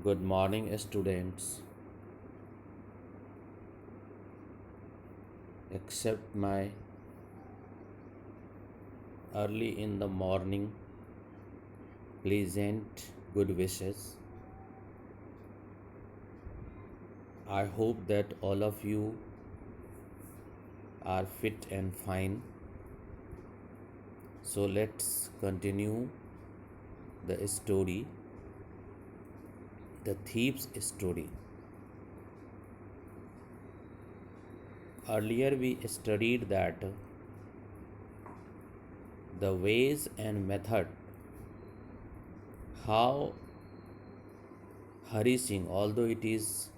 Good morning, students. Accept my early in the morning pleasant good wishes. I hope that all of you are fit and fine. So let's continue the story, the thief's story. Earlier we studied that the ways and method how Hari Singh, although it is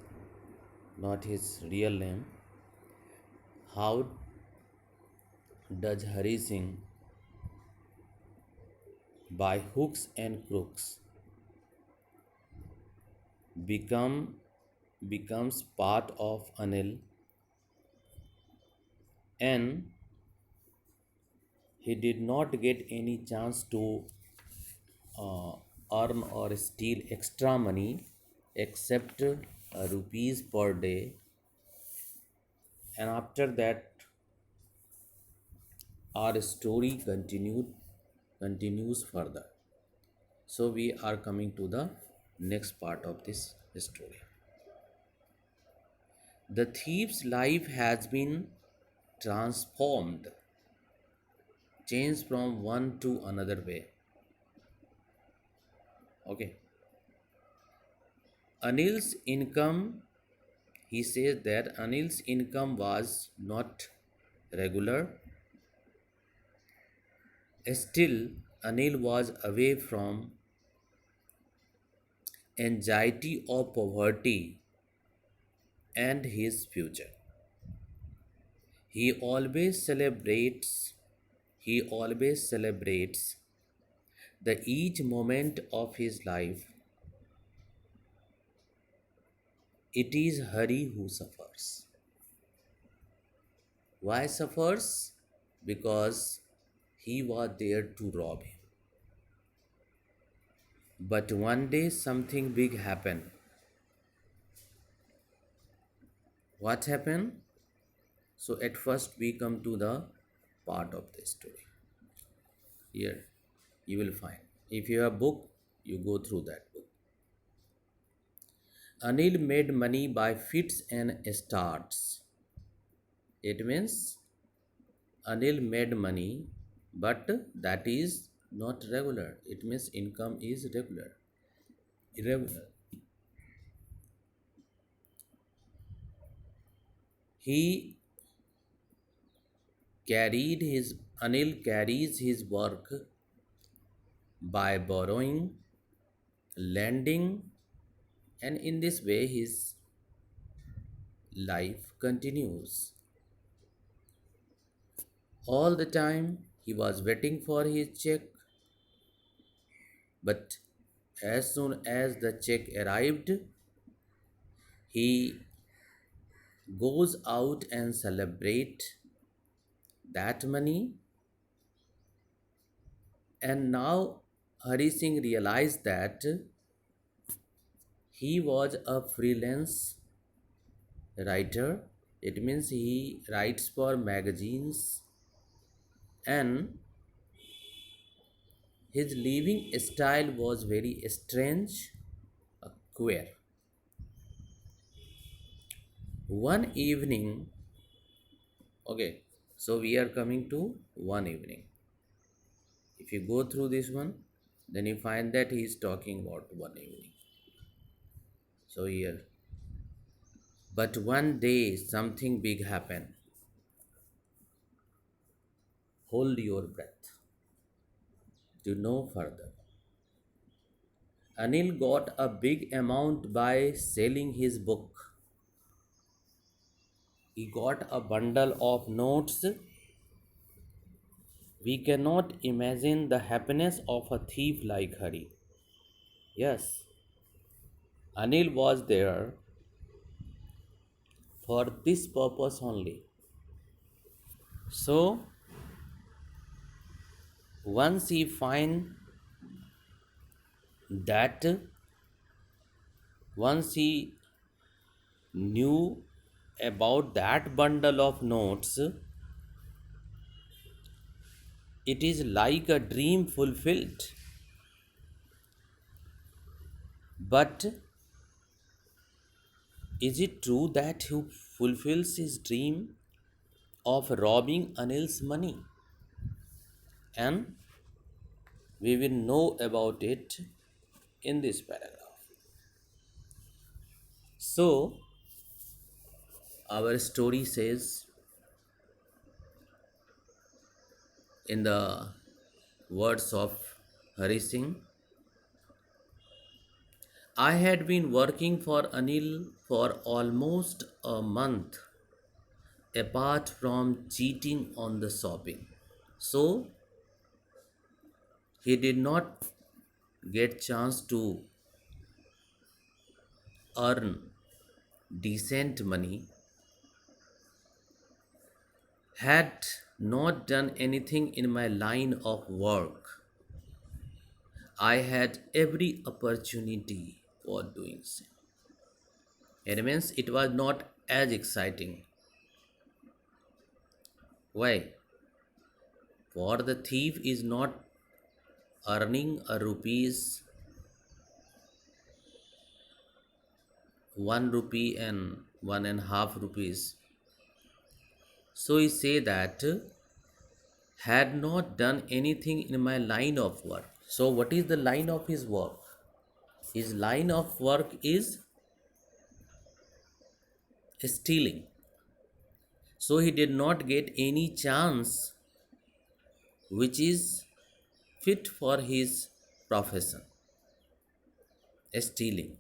not his real name, how does Hari Singh by hooks and crooks become becomes part of Anil, and he did not get any chance to uh, earn or steal extra money except rupees per day, and after that our story continues further. So we are coming to the next part of this story. The thief's life has been transformed, changed from one to another way. Okay. Anil's income, he says that Anil's income was not regular. Still, Anil was away from anxiety of poverty and his future. He always celebrates, he always celebrates the each moment of his life. It is Hari who suffers. Why suffers? Because he was there to rob him. But one day something big happened. What happened? So at first we come to the part of the story. Here you will find. If you have book, you go through that book. Anil made money by fits and starts. It means Anil made money, but that is not regular. It means income is regular. Irregular. He carried his Anil carries his work by borrowing, lending, and in this way his life continues. All the time he was waiting for his check, but as soon as the check arrived, he goes out and celebrate that money. And now Hari Singh realized that he was a freelance writer. It means he writes for magazines, and his living style was very strange, queer. One evening, okay, so we are coming to one evening. If you go through this one, then you find that he is talking about one evening. So here, but one day something big happened. Hold your breath to know further. Anil got a big amount by selling his book. He got a bundle of notes. We cannot imagine the happiness of a thief like Hari. Yes, Anil was there for this purpose only. So, once he find that Once he knew about that bundle of notes, it is like a dream fulfilled. But is it true that he fulfills his dream of robbing Anil's money? And we will know about it in this paragraph. So, our story says in the words of Hari Singh, I had been working for Anil for almost a month apart from cheating on the shopping. So he did not get chance to earn decent money, had not done anything in my line of work. I had every opportunity for doing so. It means it was not as exciting. Why? For the thief is not earning a rupees 1 rupee and 1.5 rupees. So he say that had not done anything in my line of work. So what is the line of his work? His line of work is stealing. So he did not get any chance which is fit for his profession, stealing.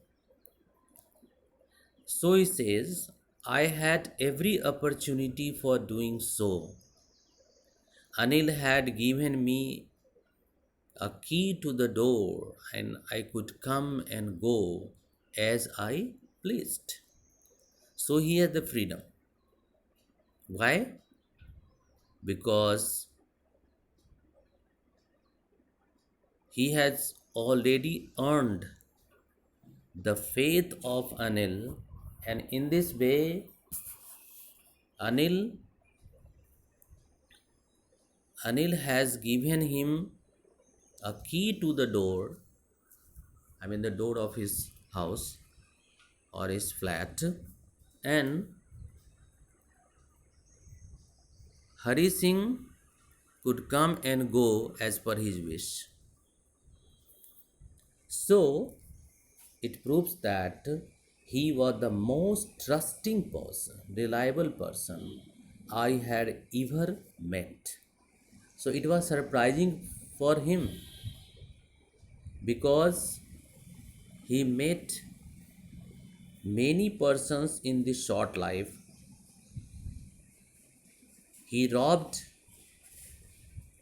So he says, I had every opportunity for doing so. Anil had given me a key to the door and I could come and go as I pleased. So he had the freedom. Why? Because he has already earned the faith of Anil, and in this way, Anil Anil has given him a key to the door, I mean the door of his house or his flat, and Hari Singh could come and go as per his wish. So it proves that he was the most trusting person, reliable person I had ever met. So it was surprising for him because he met many persons in this short life. He robbed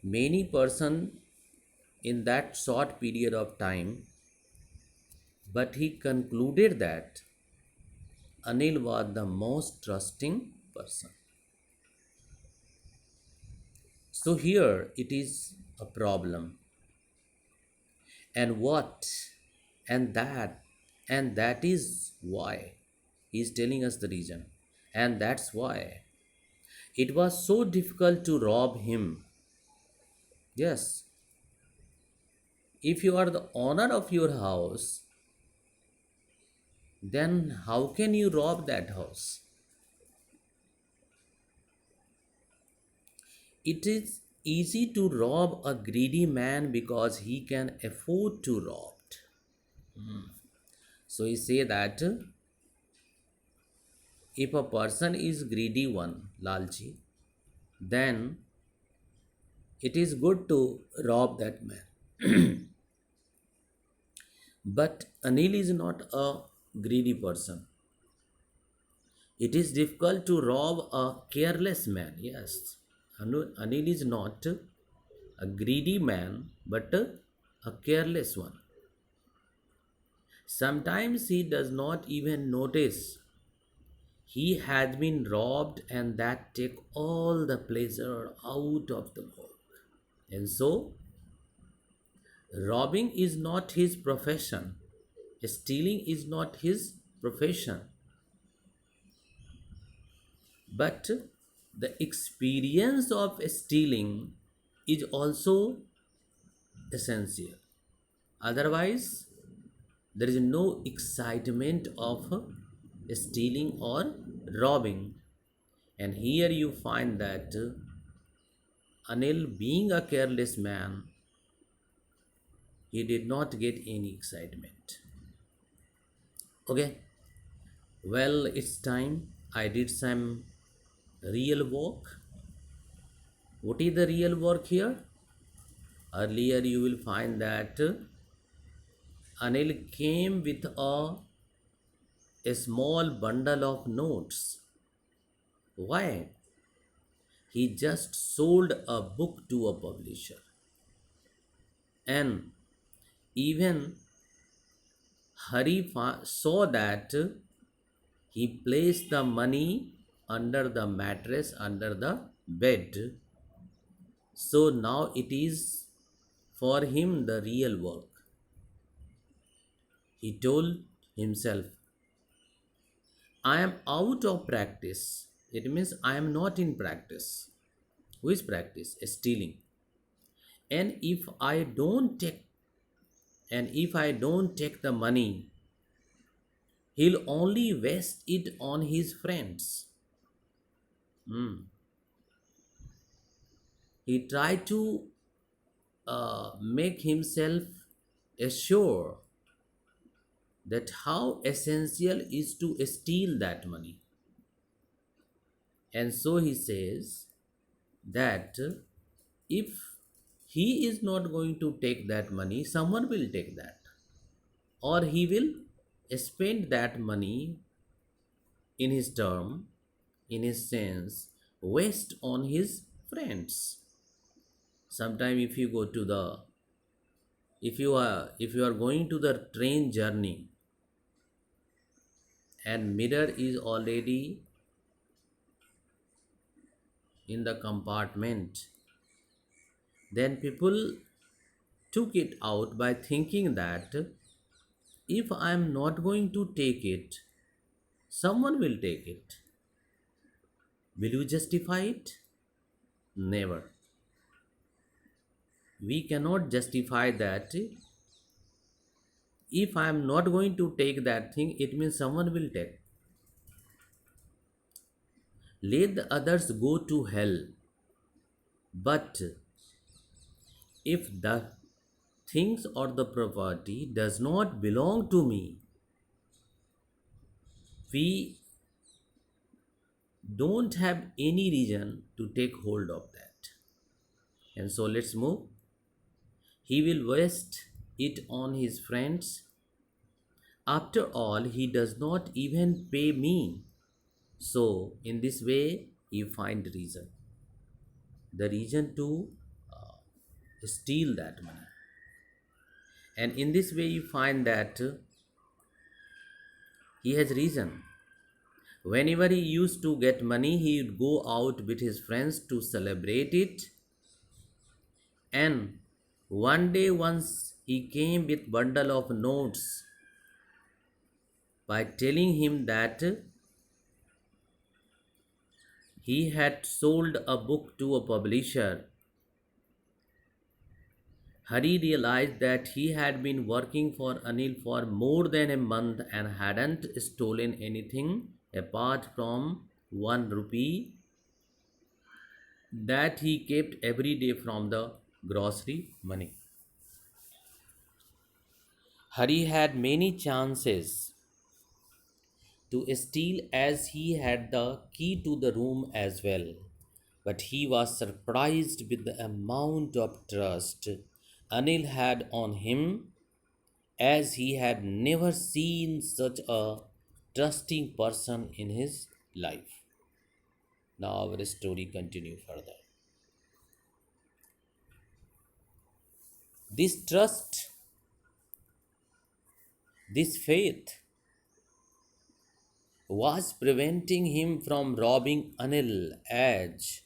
many persons in that short period of time, but he concluded that Anil was the most trusting person. So here it is a problem. And what? And that. And that is why. He is telling us the reason. And that's why. It was so difficult to rob him. Yes. If you are the owner of your house, then how can you rob that house? It is easy to rob a greedy man because he can afford to rob. So he say that if a person is greedy one, lalchi, then it is good to rob that man. But Anil is not a greedy person. It is difficult to rob a careless man. Yes, Anil is not a greedy man, but a careless one. Sometimes he does not even notice he has been robbed, and that take all the pleasure out of the work. And so, robbing is not his profession. Stealing is not his profession, but the experience of stealing is also essential. Otherwise, there is no excitement of stealing or robbing. And here you find that Anil, being a careless man, he did not get any excitement. Okay, well, it's time. I did some real work. What is the real work here? Earlier, you will find that Anil came with a small bundle of notes. Why? He just sold a book to a publisher. And even saw that he placed the money under the mattress, under the bed. So now it is for him the real work. He told himself, I am out of practice. It means I am not in practice. Which practice? Stealing. And if I don't take and if I don't take the money, he'll only waste it on his friends. Hmm. He tried to make himself assure that how essential is to steal that money. And so he says that if he is not going to take that money, someone will take that, or he will spend that money in his term, in his sense, waste on his friends. Sometime if you are going to the train journey and mirror is already in the compartment, then people took it out by thinking that if I am not going to take it, someone will take it. Will you justify it? Never. We cannot justify that if I am not going to take that thing, it means someone will take. Let the others go to hell. But if the things or the property does not belong to me, we don't have any reason to take hold of that. And so let's move. He will waste it on his friends. After all, he does not even pay me. So, in this way, you find the reason to steal that money. And in this way, you find that he has reason. Whenever he used to get money, he would go out with his friends to celebrate it. And one day, once he came with bundle of notes by telling him that he had sold a book to a publisher. Hari realized that he had been working for Anil for more than a month and hadn't stolen anything apart from 1 rupee that he kept every day from the grocery money. Hari had many chances to steal as he had the key to the room as well. But he was surprised with the amount of trust Anil had on him, as he had never seen such a trusting person in his life. Now our story continue further. This trust, this faith was preventing him from robbing Anil, as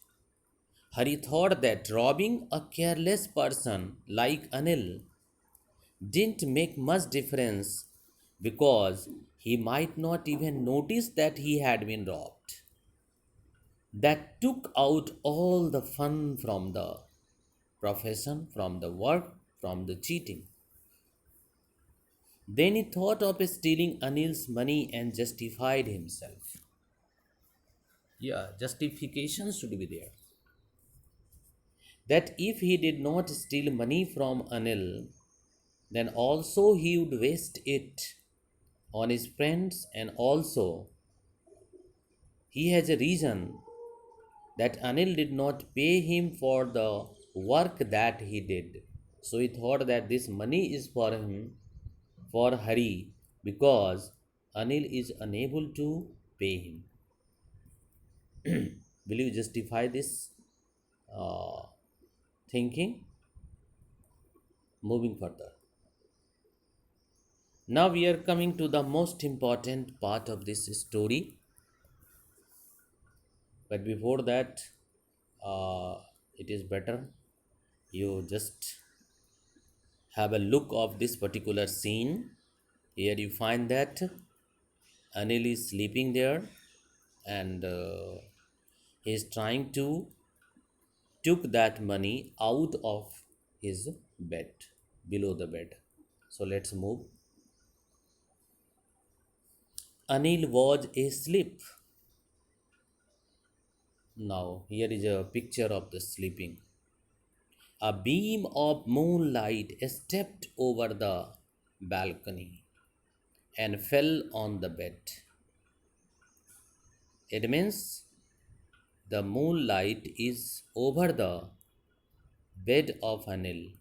Hari thought that robbing a careless person like Anil didn't make much difference because he might not even notice that he had been robbed. That took out all the fun from the profession, from the work, from the cheating. Then he thought of stealing Anil's money and justified himself. Yeah, justification should be there. That if he did not steal money from Anil, then also he would waste it on his friends, and also he has a reason that Anil did not pay him for the work that he did. So he thought that this money is for him, for Hari, because Anil is unable to pay him. Will you justify this uh, thinking? Moving further. Now we are coming to the most important part of this story. But before that, it is better you just have a look of this particular scene. Here you find that Anil is sleeping there, and he is trying to took that money out of his bed, below the bed. So let's move. Anil was asleep. Now here is a picture of the sleeping. A beam of moonlight stepped over the balcony and fell on the bed. It means the moonlight is over the bed of Anil.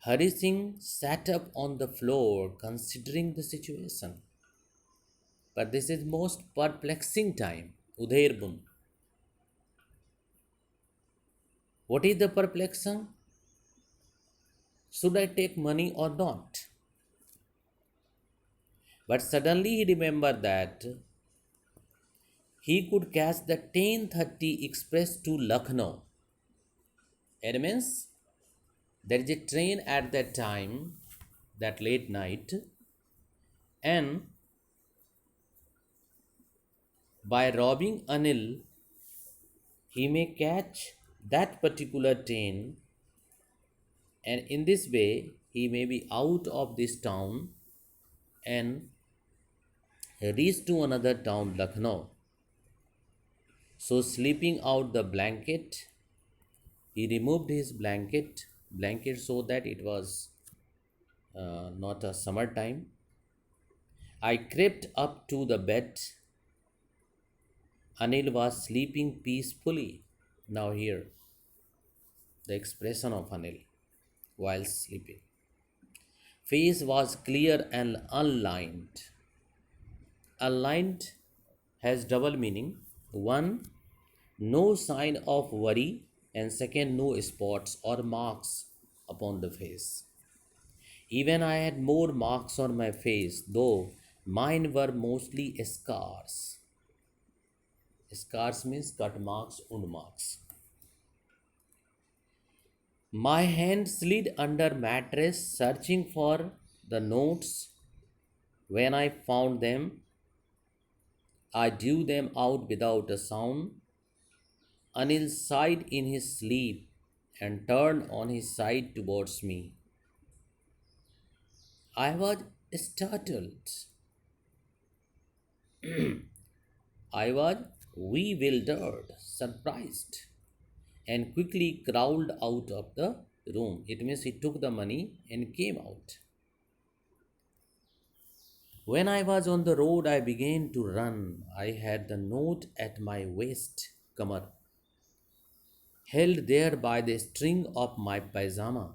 Hari Singh sat up on the floor considering the situation. But this is most perplexing time. Udairbun. What is the perplexing? Should I take money or not? But suddenly he remembered that he could catch the 10:30 express to Lucknow. It means there is a train at that time, that late night, and by robbing Anil, he may catch that particular train, and in this way, he may be out of this town and reach to another town, Lucknow. So, sleeping out the blanket, he removed his blanket so that it was not a summertime. I crept up to the bed. Anil was sleeping peacefully. Now, here, the expression of Anil while sleeping. Face was clear and unlined. Unlined has double meaning. One, no sign of worry, and second, no spots or marks upon the face. Even I had more marks on my face, though mine were mostly scars. Scars means cut marks, wound marks. My hand slid under mattress searching for the notes. When I found them, I drew them out without a sound. Anil sighed in his sleep and turned on his side towards me. I was startled. I was bewildered, surprised, and quickly crawled out of the room. It means he took the money and came out. When I was on the road, I began to run. I had the note at my waist, Kamar, held there by the string of my pajama.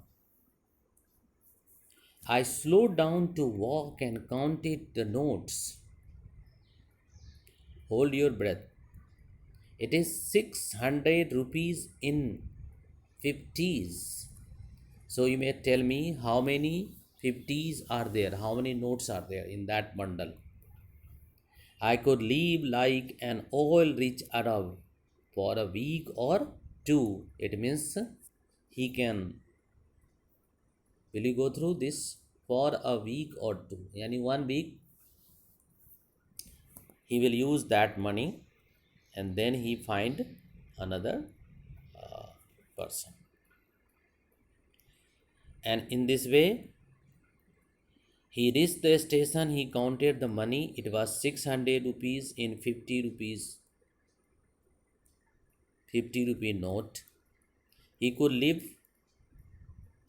I slowed down to walk and counted the notes. Hold your breath. It is 600 rupees in 50s. So you may tell me how many 50s are there, how many notes are there in that bundle. I could live like an oil rich Arab for a week or two. It means he can. Will you go through this? for a week or two. Yani 1 week he will use that money, and then he find another person. And in this way, he reached the station, he counted the money. It was 600 rupees in 50 rupee note. He could live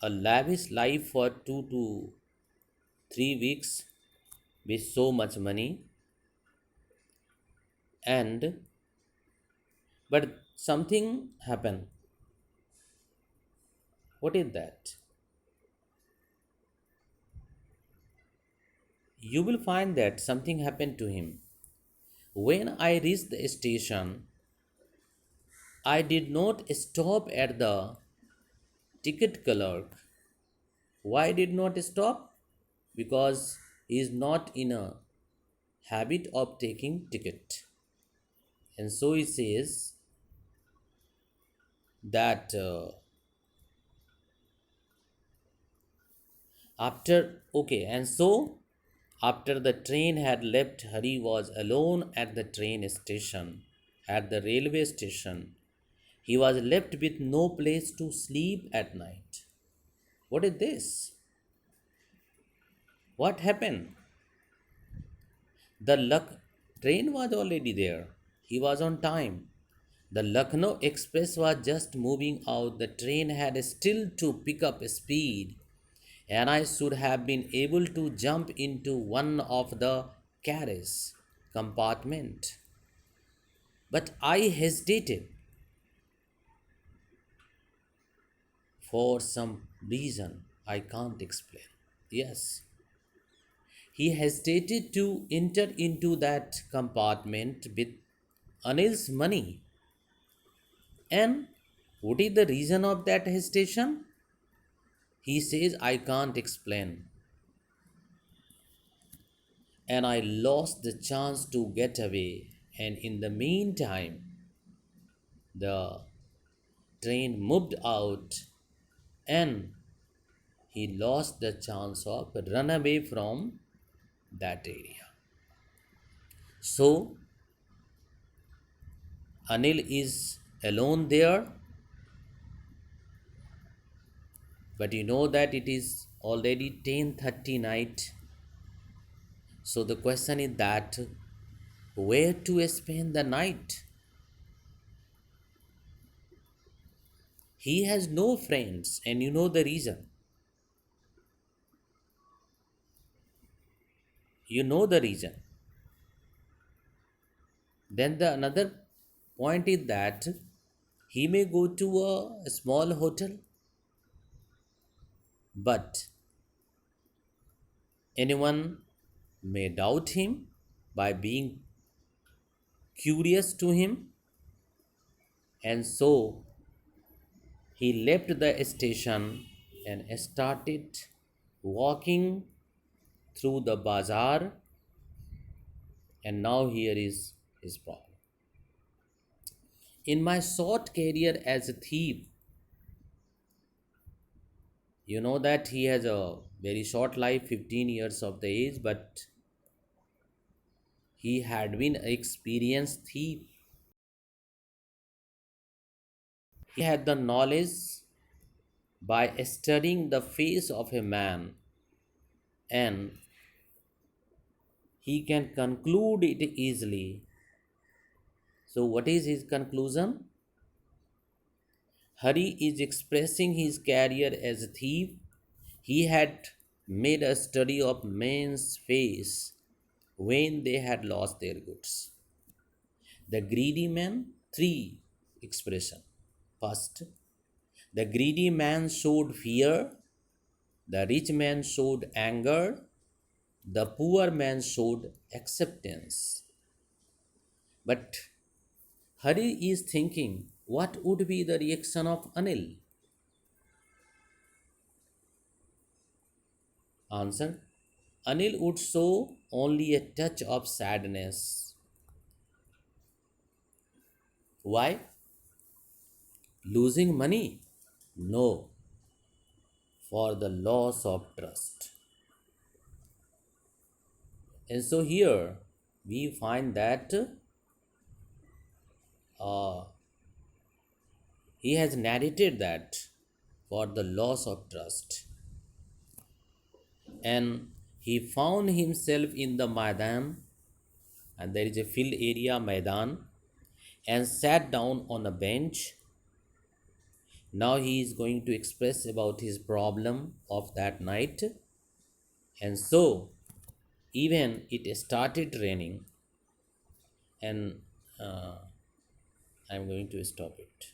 a lavish life for 2 to 3 weeks with so much money. And but something happened. What is that? You will find that something happened to him. When I reached the station, I did not stop at the ticket clerk. Why did not stop? Because he is not in a habit of taking ticket. And so he says that after the train had left, Hari was alone at the train station, at the railway station. He was left with no place to sleep at night. What is this? What happened? The luck train was already there. He was on time. The Lucknow Express was just moving out. The train had still to pick up speed, and I should have been able to jump into one of the carriage compartment. But I hesitated for some reason I can't explain. Yes, he hesitated to enter into that compartment with Anil's money. And what is the reason of that hesitation? He says, I can't explain. And I lost the chance to get away. And in the meantime, the train moved out, and he lost the chance of run away from that area. So Anil is alone there, but you know that it is already 10:30 night. So the question is that where to spend the night? He has no friends, and you know the reason. You know the reason. Then the another point is that he may go to a small hotel, but anyone may doubt him by being curious to him, and so he left the station and started walking through the bazaar, and now here is his problem. In my short career as a thief, you know that he has a very short life, 15 years of the age, but he had been an experienced thief. He had the knowledge by studying the face of a man, and he can conclude it easily. So, what is his conclusion? Hari is expressing his career as a thief. He had made a study of men's face when they had lost their goods. The greedy man, three expression. First, the greedy man showed fear, the rich man showed anger, the poor man showed acceptance. But Hari is thinking, what would be the reaction of Anil? Answer, Anil would show only a touch of sadness. Why? Losing money? No, for the loss of trust. And so here we find that uh, he has narrated that for the loss of trust, and he found himself in the Maidan, and there is a field area Maidan, and sat down on a bench. Now he is going to express about his problem of that night. And so even it started raining, and I'm going to stop it.